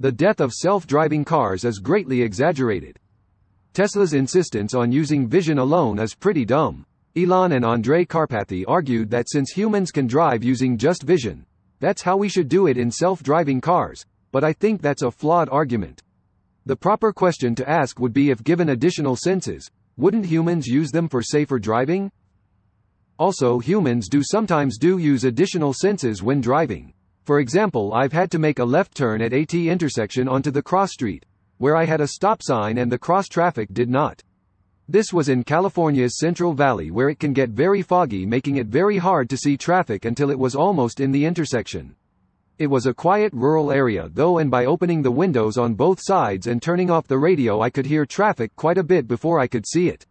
The death of self-driving cars is greatly exaggerated. Tesla's insistence on using vision alone is pretty dumb. Elon and Andrej Karpathy argued that since humans can drive using just vision, that's how we should do it in self-driving cars, but I think that's a flawed argument. The proper question to ask would be, if given additional senses, wouldn't humans use them for safer driving? Also, humans do sometimes use additional senses when driving. For example, I've had to make a left turn at AT intersection onto the cross street, where I had a stop sign and the cross traffic did not. This was in California's Central Valley, where it can get very foggy, making it very hard to see traffic until it was almost in the intersection. It was a quiet rural area though, and by opening the windows on both sides and turning off the radio I could hear traffic quite a bit before I could see it.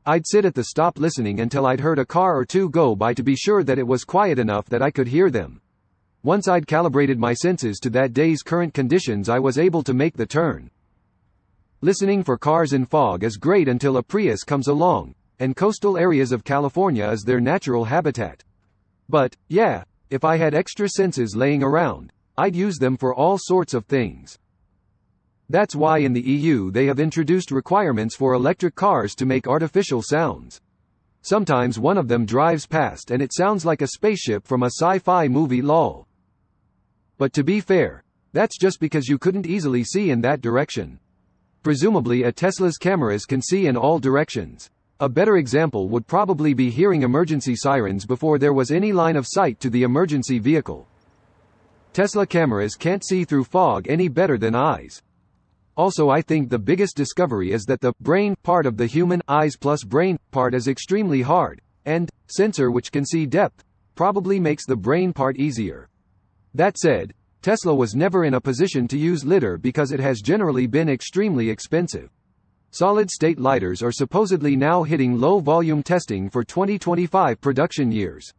I'd sit at the stop listening until I'd heard a car or two go by to be sure that it was quiet enough that I could hear them. Once I'd calibrated my senses to that day's current conditions, I was able to make the turn. Listening for cars in fog is great until a Prius comes along, and coastal areas of California is their natural habitat. But, yeah, if I had extra senses laying around, I'd use them for all sorts of things. That's why in the EU they have introduced requirements for electric cars to make artificial sounds. Sometimes one of them drives past and it sounds like a spaceship from a sci-fi movie, lol. But to be fair, that's just because you couldn't easily see in that direction. Presumably a Tesla's cameras can see in all directions. A better example would probably be hearing emergency sirens before there was any line of sight to the emergency vehicle. Tesla cameras can't see through fog any better than eyes. Also, I think the biggest discovery is that the brain part of the human eyes plus brain part is extremely hard, and sensor which can see depth probably makes the brain part easier. That said, Tesla was never in a position to use lidar because it has generally been extremely expensive. Solid-state lidars are supposedly now hitting low-volume testing for 2025 production years.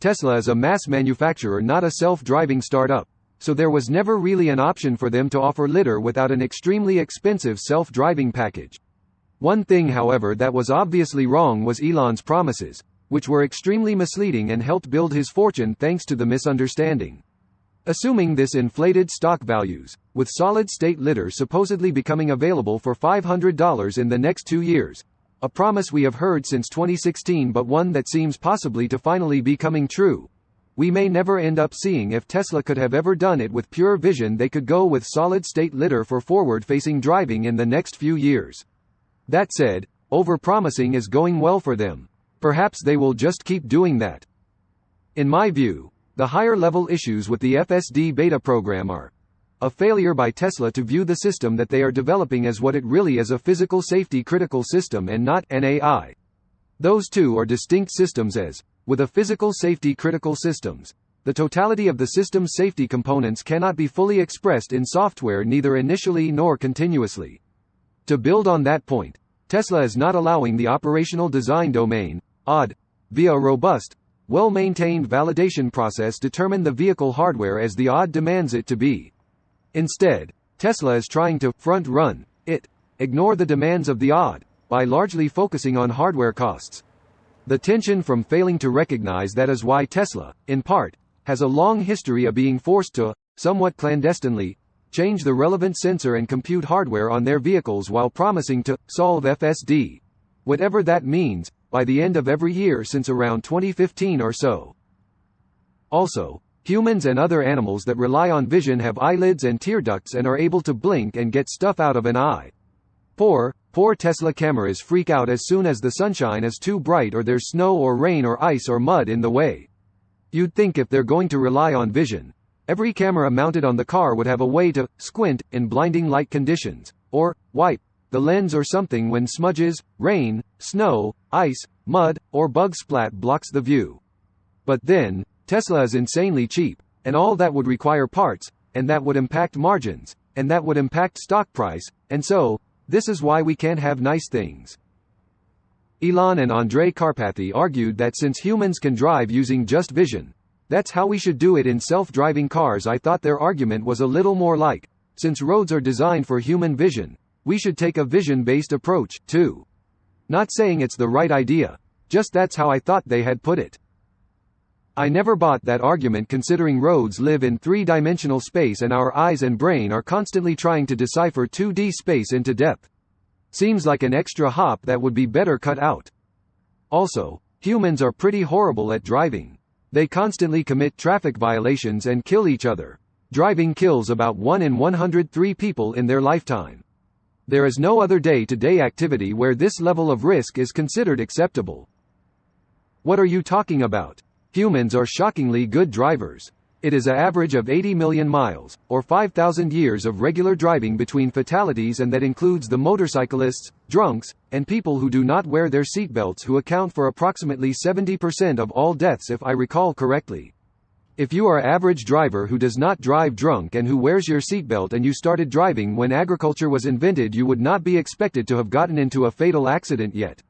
Tesla is a mass manufacturer, not a self-driving startup, so there was never really an option for them to offer lidar without an extremely expensive self-driving package. One thing, however, that was obviously wrong was Elon's promises, which were extremely misleading and helped build his fortune thanks to the misunderstanding. Assuming this inflated stock values, with solid-state lidar supposedly becoming available for $500 in the next 2 years, a promise we have heard since 2016 but one that seems possibly to finally be coming true, we may never end up seeing if Tesla could have ever done it with pure vision. They could go with solid-state lidar for forward-facing driving in the next few years. That said, over-promising is going well for them. Perhaps they will just keep doing that. In my view, the higher-level issues with the FSD beta program are a failure by Tesla to view the system that they are developing as what it really is, a physical safety critical system and not an AI. Those two are distinct systems, as with a physical safety critical systems, the totality of the system's safety components cannot be fully expressed in software, neither initially nor continuously. To build on that point, Tesla is not allowing the operational design domain, OD, via a robust, well-maintained validation process determine the vehicle hardware as the OD demands it to be. Instead, Tesla is trying to front-run it, ignore the demands of the OD, by largely focusing on hardware costs. The tension from failing to recognize that is why Tesla, in part, has a long history of being forced to, somewhat clandestinely, change the relevant sensor and compute hardware on their vehicles while promising to solve FSD, whatever that means, by the end of every year since around 2015 or so. Also, humans and other animals that rely on vision have eyelids and tear ducts and are able to blink and get stuff out of an eye. Poor Tesla cameras freak out as soon as the sunshine is too bright or there's snow or rain or ice or mud in the way. You'd think if they're going to rely on vision, every camera mounted on the car would have a way to squint in blinding light conditions, or wipe the lens or something when smudges, rain, snow, ice, mud, or bug splat blocks the view. But then, Tesla is insanely cheap, and all that would require parts, and that would impact margins, and that would impact stock price, and so, this is why we can't have nice things. Elon and Andrej Karpathy argued that since humans can drive using just vision, that's how we should do it in self-driving cars. I thought their argument was a little more like, since roads are designed for human vision, we should take a vision-based approach, too. Not saying it's the right idea, just that's how I thought they had put it. I never bought that argument considering roads live in three-dimensional space and our eyes and brain are constantly trying to decipher 2D space into depth. Seems like an extra hop that would be better cut out. Also, humans are pretty horrible at driving. They constantly commit traffic violations and kill each other. Driving kills about 1 in 103 people in their lifetime. There is no other day-to-day activity where this level of risk is considered acceptable. What are you talking about? Humans are shockingly good drivers. It is an average of 80 million miles, or 5,000 years of regular driving between fatalities, and that includes the motorcyclists, drunks, and people who do not wear their seatbelts, who account for approximately 70% of all deaths if I recall correctly. If you are an average driver who does not drive drunk and who wears your seatbelt and you started driving when agriculture was invented, you would not be expected to have gotten into a fatal accident yet.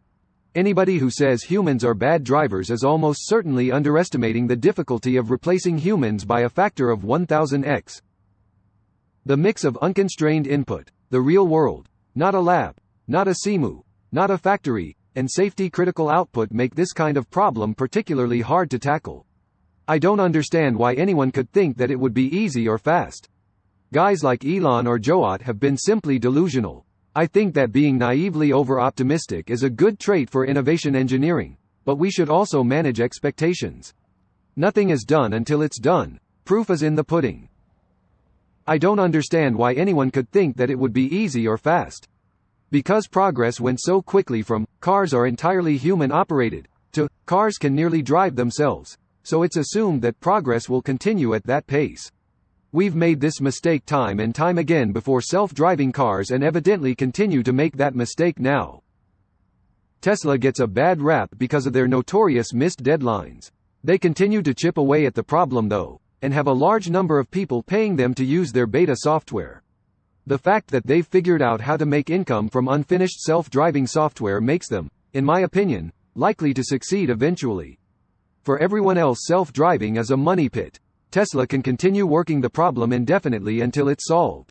Anybody who says humans are bad drivers is almost certainly underestimating the difficulty of replacing humans by a factor of 1000x. The mix of unconstrained input, the real world, not a lab, not a simu, not a factory, and safety-critical output make this kind of problem particularly hard to tackle. I don't understand why anyone could think that it would be easy or fast. Guys like Elon or Joat have been simply delusional. I think that being naively over-optimistic is a good trait for innovation engineering, but we should also manage expectations. Nothing is done until it's done. Proof is in the pudding. I don't understand why anyone could think that it would be easy or fast. Because progress went so quickly from cars are entirely human-operated to cars can nearly drive themselves, so it's assumed that progress will continue at that pace. We've made this mistake time and time again before self-driving cars and evidently continue to make that mistake now. Tesla gets a bad rap because of their notorious missed deadlines. They continue to chip away at the problem though, and have a large number of people paying them to use their beta software. The fact that they've figured out how to make income from unfinished self-driving software makes them, in my opinion, likely to succeed eventually. For everyone else, self-driving is a money pit. Tesla can continue working the problem indefinitely until it's solved.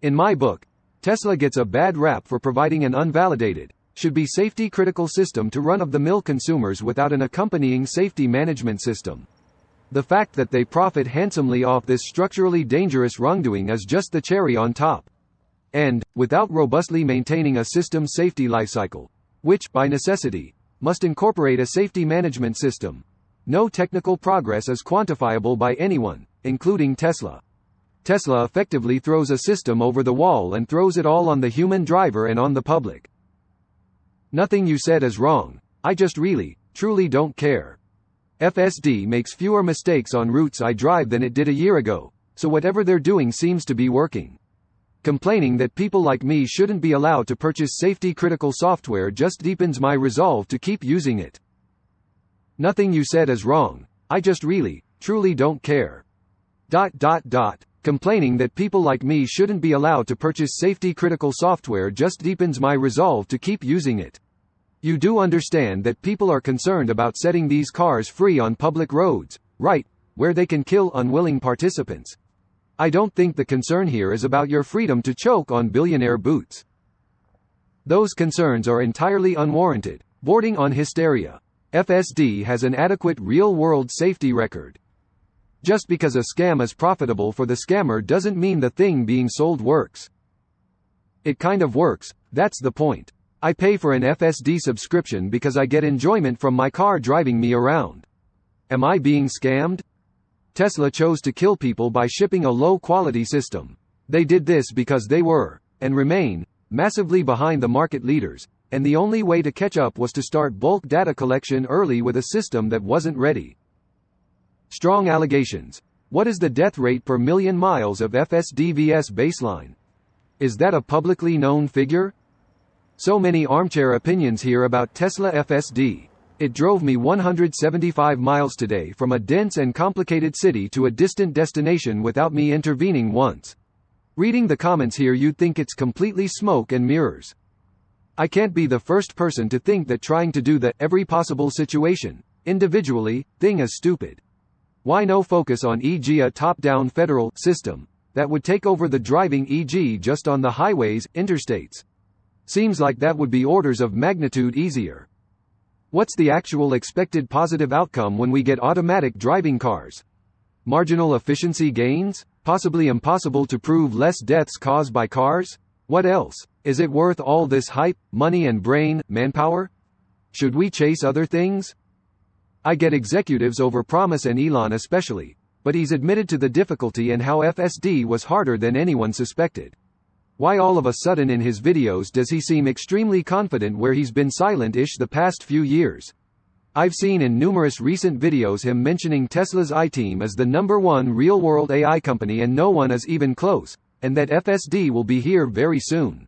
In my book, Tesla gets a bad rap for providing an unvalidated, should be safety-critical system to run-of-the-mill consumers without an accompanying safety management system. The fact that they profit handsomely off this structurally dangerous wrongdoing is just the cherry on top. And, without robustly maintaining a system's safety lifecycle, which, by necessity, must incorporate a safety management system, no technical progress is quantifiable by anyone, including Tesla. Tesla effectively throws a system over the wall and throws it all on the human driver and on the public. Nothing you said is wrong. I just really, truly don't care. FSD makes fewer mistakes on routes I drive than it did a year ago, so whatever they're doing seems to be working. Complaining that people like me shouldn't be allowed to purchase safety-critical software just deepens my resolve to keep using it. Nothing you said is wrong. I just really, truly don't care. Complaining that people like me shouldn't be allowed to purchase safety-critical software just deepens my resolve to keep using it. You do understand that people are concerned about setting these cars free on public roads, right, where they can kill unwilling participants. I don't think the concern here is about your freedom to choke on billionaire boots. Those concerns are entirely unwarranted, bordering on hysteria. FSD has an adequate real-world safety record. Just because a scam is profitable for the scammer doesn't mean the thing being sold works. It kind of works, that's the point. I pay for an FSD subscription because I get enjoyment from my car driving me around. Am I being scammed? Tesla chose to kill people by shipping a low-quality system. They did this because they were, and remain, massively behind the market leaders, and the only way to catch up was to start bulk data collection early with a system that wasn't ready. Strong allegations. What is the death rate per million miles of FSD-VS baseline? Is that a publicly known figure? So many armchair opinions here about Tesla FSD. It drove me 175 miles today from a dense and complicated city to a distant destination without me intervening once. Reading the comments here, you'd think it's completely smoke and mirrors. I can't be the first person to think that trying to do the every possible situation, individually, thing is stupid. Why no focus on e.g. a top-down federal system that would take over the driving, e.g. just on the highways, interstates? Seems like that would be orders of magnitude easier. What's the actual expected positive outcome when we get automatic driving cars? Marginal efficiency gains? Possibly impossible to prove less deaths caused by cars? What else? Is it worth all this hype, money and manpower? Should we chase other things? I get executives overpromise and Elon especially, but he's admitted to the difficulty and how FSD was harder than anyone suspected. Why all of a sudden in his videos does he seem extremely confident where he's been silent-ish the past few years? I've seen in numerous recent videos him mentioning Tesla's iTeam as the #1 real-world AI company and no one is even close, and that FSD will be here very soon.